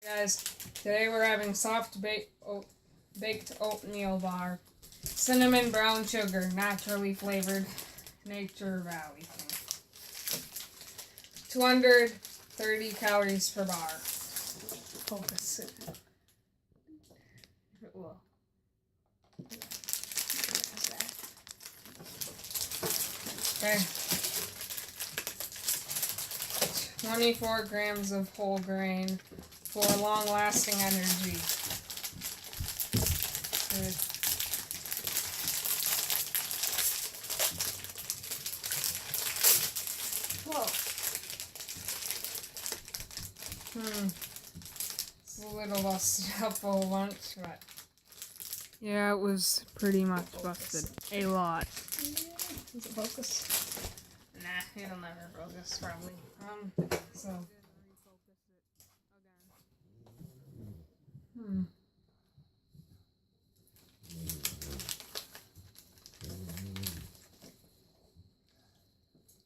Guys, today we're having soft baked oatmeal bar. Cinnamon brown sugar, naturally flavored, Nature Valley thing. 230 calories per bar. Focus it. If it will. Okay. 24 grams of whole grain for long-lasting energy. Good. Whoa. It's a little busted up a lunch, but yeah, it was pretty much busted. A lot. Does it focus? Nah, it'll never focus, probably. So.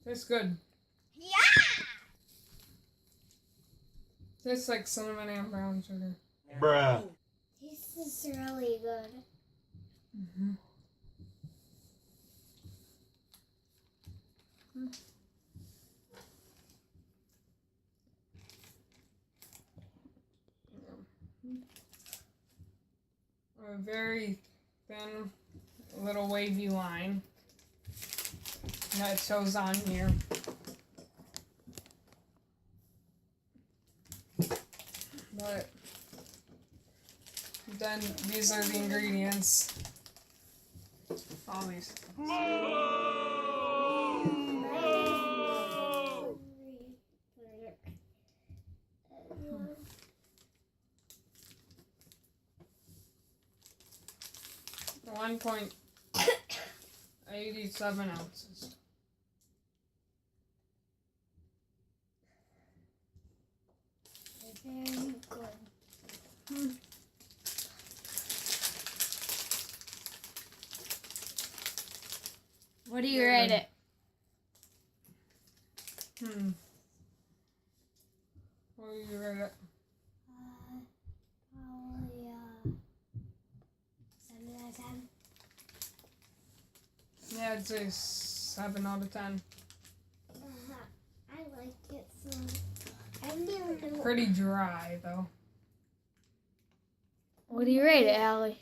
Tastes good. Yeah! Tastes like cinnamon and brown sugar. Bruh. This is really good. Mm-hmm. A very thin, little wavy line that shows on here. But then these are the ingredients. All these. 1.87 ounces. Very good. What do you rate it? What do you rate it? Probably 7 out of 10. Yeah, I'd say 7 out of 10. I like it so. I never know. Pretty dry, though. What do you rate it, Allie?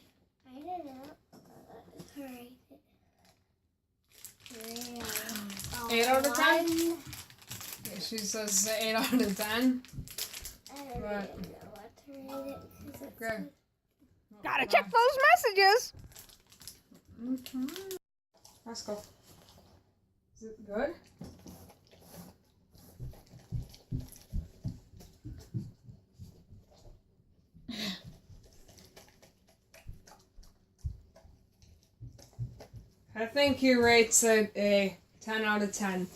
I don't know. Rate it. 8 out of 10? Yeah, she says 8 out of 10. I don't even know what to rate it. Okay. Gotta check those messages. Let's go. Is it good? I think he rates it a 10 out of 10.